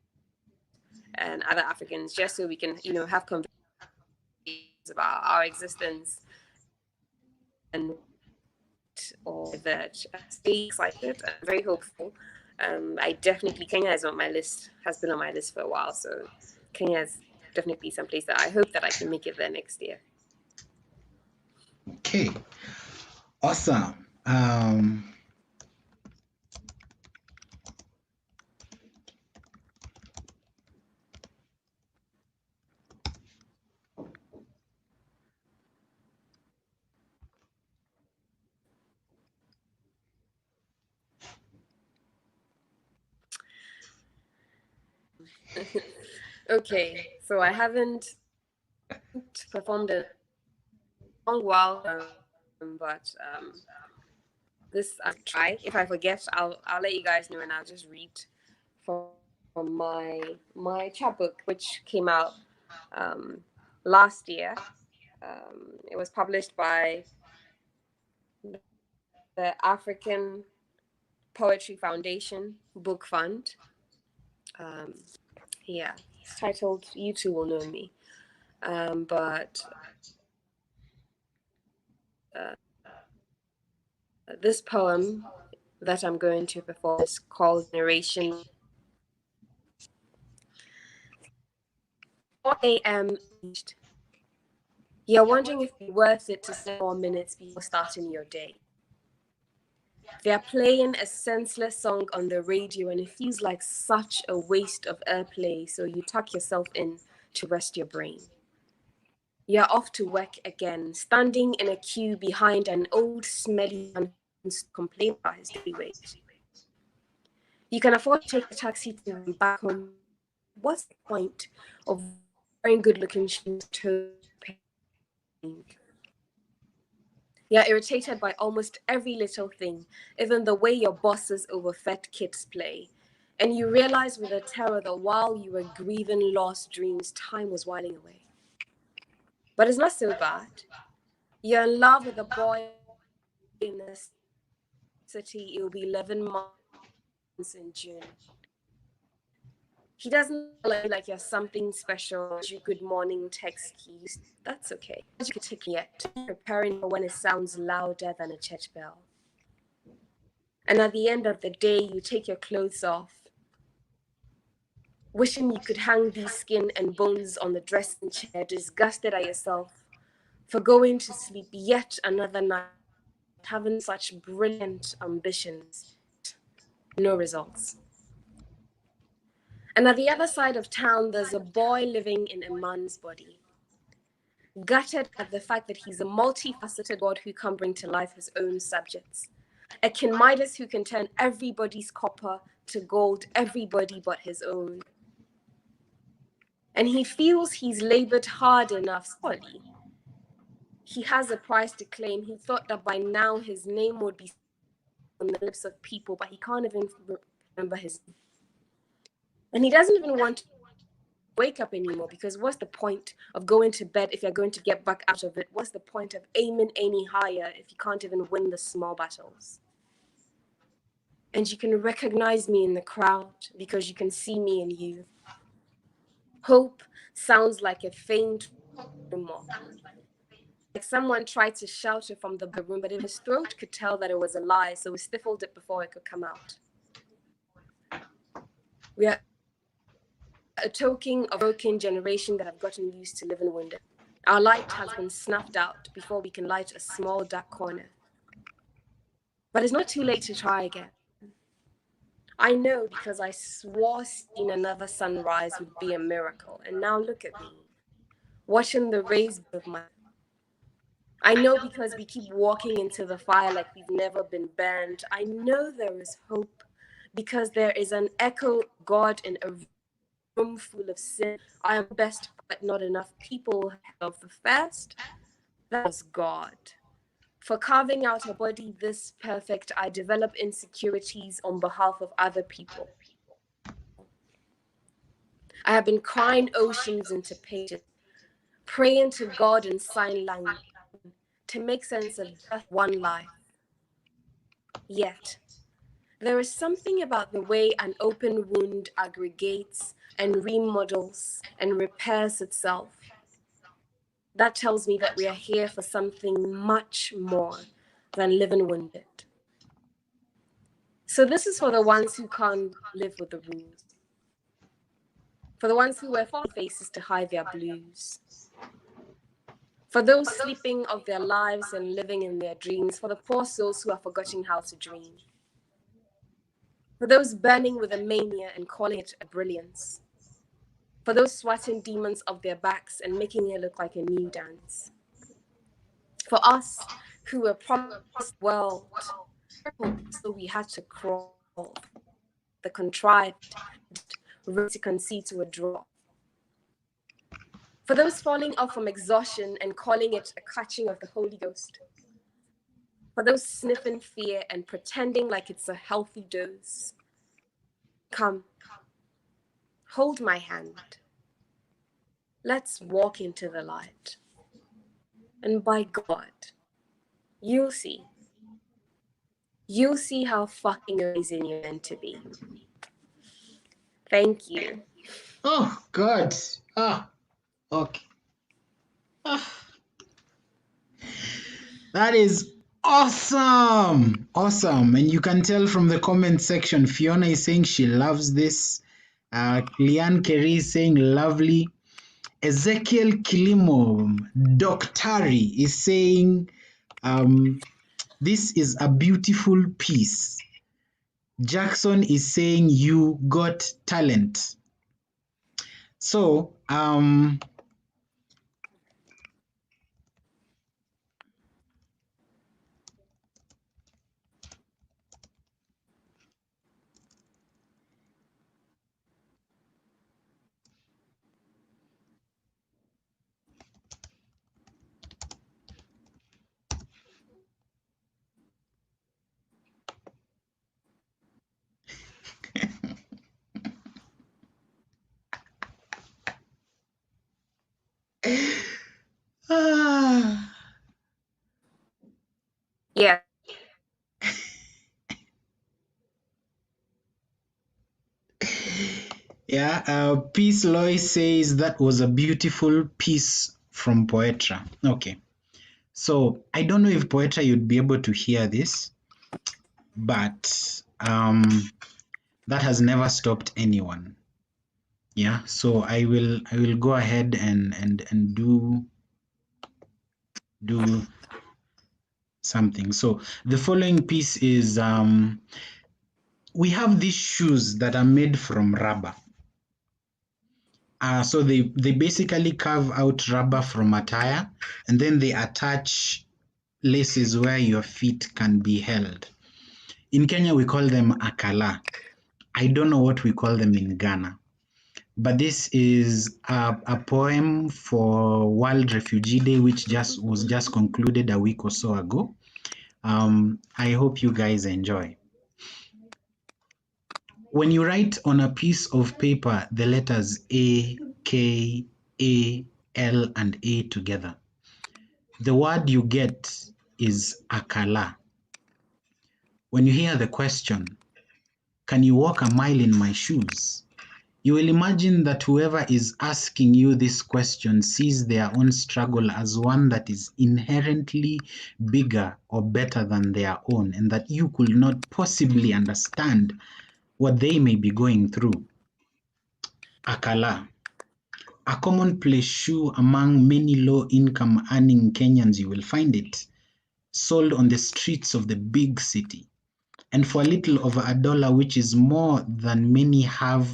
and other Africans, just so we can have conversations about our existence and or that. Stay excited. I'm very hopeful. I definitely Kenya is on my list. Has been on my list for a while. So Kenya is definitely someplace that I hope that I can make it there next year. Okay. Awesome. Okay, so I haven't performed in a long while, but this I try. If I forget, I'll let you guys know, and I'll just read from my chapbook, which came out last year. It was published by the African Poetry Foundation Book Fund. Um, yeah, it's titled "You Two Will Know Me." But this poem that I'm going to perform is called "Generation." 4 a.m. reached. You're wondering if it's worth it to spend more minutes before starting your day. They're playing a senseless song on the radio and it feels like such a waste of airplay, so you tuck yourself in to rest your brain. You're off to work again, standing in a queue behind an old smelly man who's complaining about his daily wage. You can afford to take a taxi to him back home. What's the point of wearing good-looking shoes, toe pain? You're irritated by almost every little thing, even the way your boss's overfed kids play. And you realize with a terror that while you were grieving lost dreams, time was whiling away. But it's not so bad. You're in love with a boy in the city. It'll be 11 months in June. He doesn't like you like you're something special. You good morning text keys. That's okay. You could take yet. Preparing for when it sounds louder than a church bell. And at the end of the day, you take your clothes off, wishing you could hang these skin and bones on the dressing chair, disgusted at yourself for going to sleep yet another night, having such brilliant ambitions. No results. And at the other side of town, there's a boy living in a man's body, gutted at the fact that he's a multifaceted god who can bring to life his own subjects. A King Midas who can turn everybody's copper to gold, everybody but his own. And he feels he's labored hard enough. Sorry, he has a price to claim. He thought that by now his name would be on the lips of people, but he can't even remember his name. And he doesn't even want to wake up anymore, because what's the point of going to bed if you're going to get back out of it? What's the point of aiming any higher if you can't even win the small battles? And you can recognize me in the crowd because you can see me in you. Hope sounds like a faint rumor, like someone tried to shout it from the room, but his throat could tell that it was a lie, so he stifled it before it could come out. We are a token of a broken generation that have gotten used to living wounded. Our light has been snuffed out before we can light a small dark corner. But it's not too late to try again. I know, because I swore seeing another sunrise would be a miracle, and now look at me, watching the rays of my... I know, because we keep walking into the fire like we've never been burned. I know there is hope, because there is an echo of God in a room full of sin. I am best, but not enough people have the first. That was God. For carving out a body this perfect, I develop insecurities on behalf of other people. I have been crying oceans into pages, praying to God in sign language to make sense of just one life. Yet, there is something about the way an open wound aggregates and remodels and repairs itself that tells me that we are here for something much more than living wounded. So this is for the ones who can't live with the wounds, for the ones who wear false faces to hide their blues, for those sleeping of their lives and living in their dreams, for the poor souls who are forgetting how to dream, for those burning with a mania and calling it a brilliance, for those swatting demons off their backs and making it look like a new dance, for us who were promised the world, so we had to crawl, the contrived, ready to concede to a draw. For those falling off from exhaustion and calling it a catching of the Holy Ghost. For those sniffing fear and pretending like it's a healthy dose. Come, hold my hand. Let's walk into the light. And by God, you'll see. You'll see how fucking amazing you're meant to be. Thank you. Oh, God. Okay. That is awesome. Awesome. And you can tell from the comment section, Fiona is saying she loves this. Liane Kerry is saying lovely. Ezekiel Kilimo Doctari is saying this is a beautiful piece. Jackson is saying you got talent. So Yeah, Peace Lois says that was a beautiful piece from Poetra. Okay, so I don't know if Poetra you'd be able to hear this, but that has never stopped anyone. Yeah, so I will go ahead and do something. So the following piece is we have these shoes that are made from rubber. So they basically carve out rubber from a tire, and then they attach laces where your feet can be held. In Kenya, we call them akala. I don't know what we call them in Ghana, but this is a poem for World Refugee Day, which was just concluded a week or so ago. I hope you guys enjoy. When you write on a piece of paper the letters A, K, A, L, and A together, the word you get is akala. When you hear the question, can you walk a mile in my shoes? You will imagine that whoever is asking you this question sees their own struggle as one that is inherently bigger or better than their own, and that you could not possibly understand what they may be going through. Akala, a commonplace shoe among many low-income earning Kenyans, you will find it sold on the streets of the big city. And for a little over $1, which is more than many have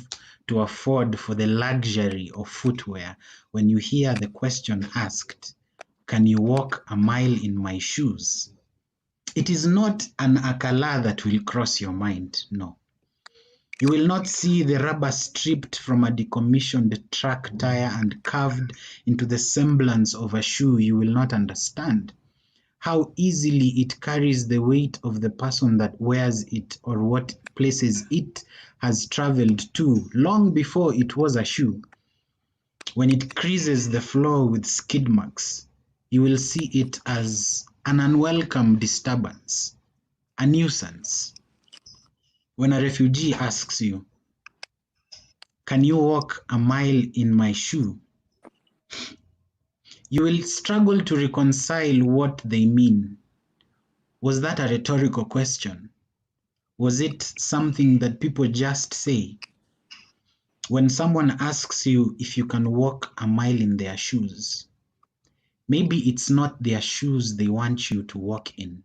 to afford for the luxury of footwear, when you hear the question asked, can you walk a mile in my shoes? It is not an akala that will cross your mind, no. You will not see the rubber stripped from a decommissioned truck tire and carved into the semblance of a shoe. You will not understand how easily it carries the weight of the person that wears it or what places it has traveled to long before it was a shoe. When it creases the floor with skid marks, you will see it as an unwelcome disturbance, a nuisance. When a refugee asks you, can you walk a mile in my shoe? You will struggle to reconcile what they mean. Was that a rhetorical question? Was it something that people just say? When someone asks you if you can walk a mile in their shoes, maybe it's not their shoes they want you to walk in.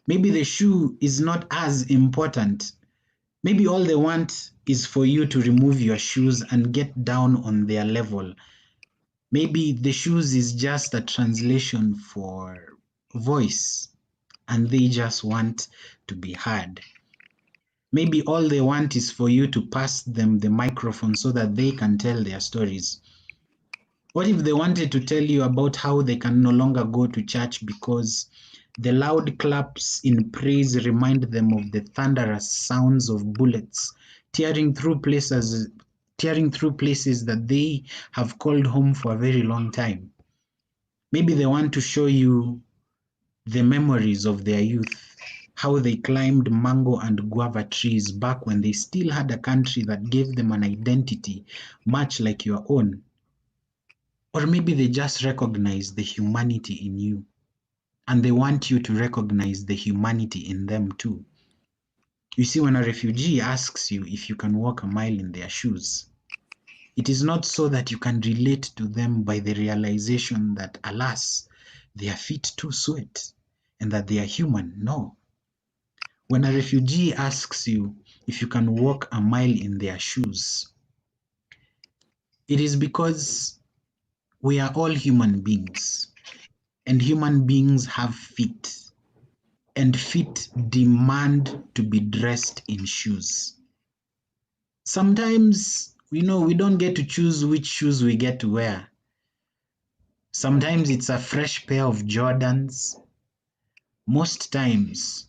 Maybe the shoe is not as important. Maybe all they want is for you to remove your shoes and get down on their level. Maybe the shoes is just a translation for voice, and they just want to be heard. Maybe all they want is for you to pass them the microphone so that they can tell their stories. What if they wanted to tell you about how they can no longer go to church because the loud claps in praise remind them of the thunderous sounds of bullets tearing through places that they have called home for a very long time? Maybe they want to show you the memories of their youth, how they climbed mango and guava trees back when they still had a country that gave them an identity much like your own. Or maybe they just recognize the humanity in you, and they want you to recognize the humanity in them too. You see, when a refugee asks you if you can walk a mile in their shoes, it is not so that you can relate to them by the realization that, alas, their feet too sweat and that they are human. No. When a refugee asks you if you can walk a mile in their shoes, it is because we are all human beings, and human beings have feet, and feet demand to be dressed in shoes. Sometimes, we don't get to choose which shoes we get to wear. Sometimes it's a fresh pair of Jordans. Most times,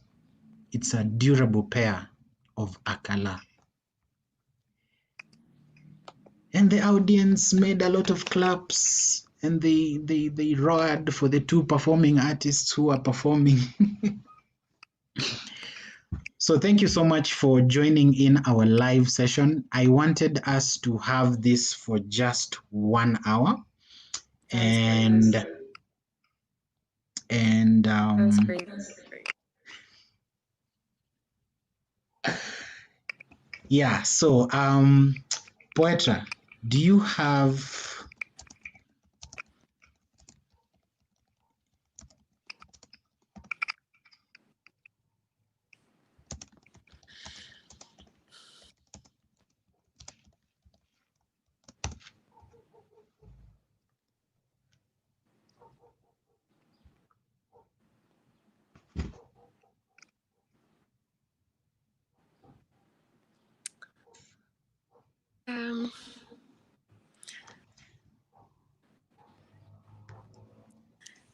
it's a durable pair of Akala. And the audience made a lot of claps, and they roared for the two performing artists who are performing. So thank you so much for joining in our live session. I wanted us to have this for just 1 hour. That's great. And That's great. yeah, so Poetra, do you have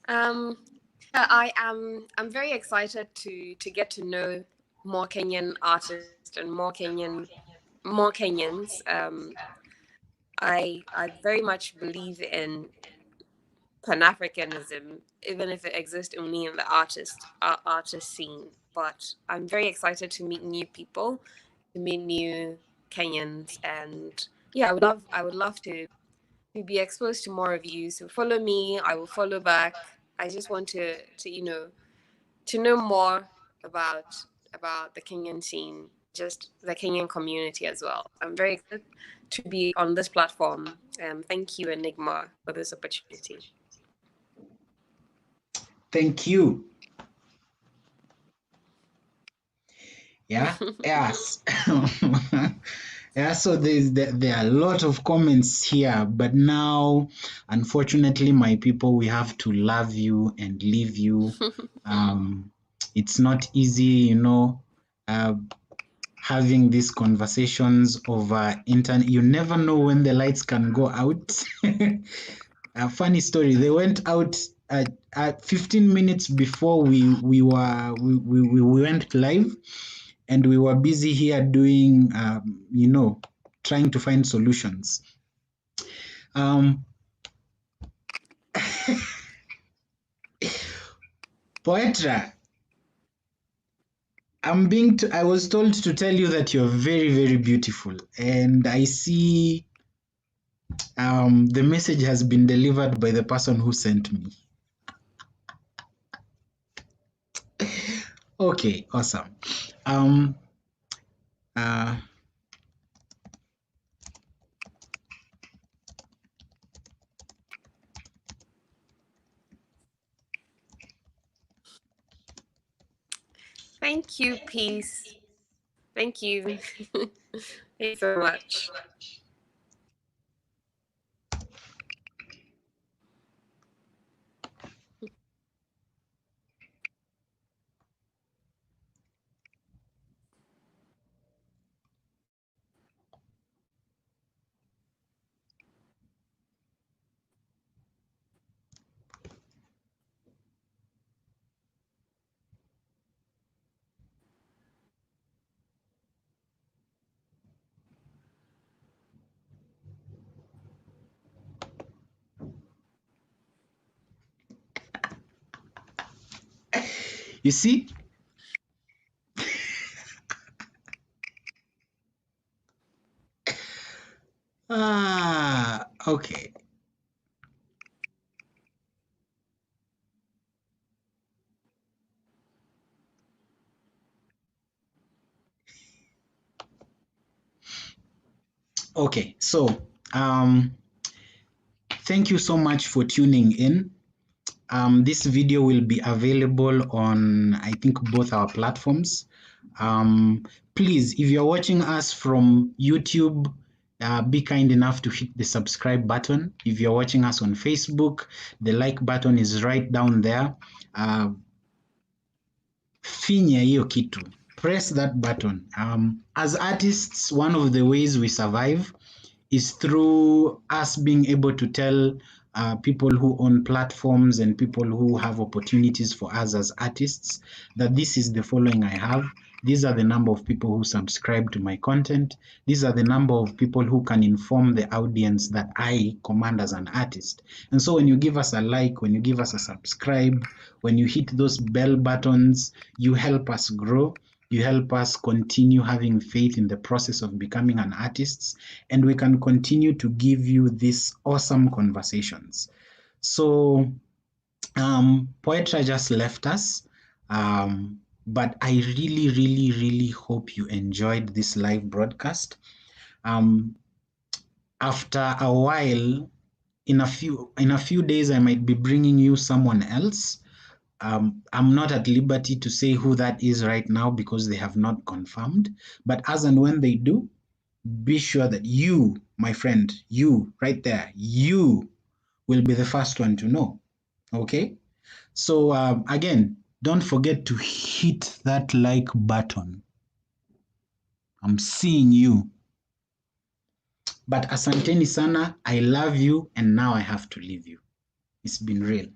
Um, I'm very excited to get to know more Kenyan artists and more Kenyans. I very much believe in Pan-Africanism, even if it exists only in the artist scene. But I'm very excited to meet new people, to meet new Kenyans, and yeah, I would love to be exposed to more of you. So follow me, I will follow back. I just want to to know more about the Kenyan scene, just the Kenyan community as well. I'm very excited to be on this platform. Thank you, Enigma, for this opportunity. thank you. Yeah, yes. Yeah, so there are a lot of comments here, but now, unfortunately, my people, we have to love you and leave you. It's not easy, uh, having these conversations over internet. You never know when the lights can go out. A funny story, they went out at 15 minutes before we went live, and we were busy here doing trying to find solutions. Poetra, I was told to tell you that you're very, very beautiful, and I see the message has been delivered by the person who sent me. Okay, awesome. Uh, Thank you, peace. Thank you. Thank you so much. you see? Okay. Okay, so thank you so much for tuning in. This video will be available on, I think, both our platforms. Please, if you're watching us from YouTube, be kind enough to hit the subscribe button. If you're watching us on Facebook, the like button is right down there. Finya hiyo kitu. Press that button. As artists, one of the ways we survive is through us being able to tell people who own platforms and people who have opportunities for us as artists that this is the following I have. These are the number of people who subscribe to my content. These are the number of people who can inform the audience that I command as an artist. And so when you give us a like, when you give us a subscribe, when you hit those bell buttons, you help us grow. You help us continue having faith in the process of becoming an artist, and we can continue to give you these awesome conversations. So, Poetra just left us, but I really, really, really hope you enjoyed this live broadcast. After a while, in a few days, I might be bringing you someone else. I'm not at liberty to say who that is right now because they have not confirmed. But as and when they do, be sure that you, my friend, you right there, you will be the first one to know. Okay? So again, don't forget to hit that like button. I'm seeing you. But asanteni sana, I love you, and now I have to leave you. It's been real.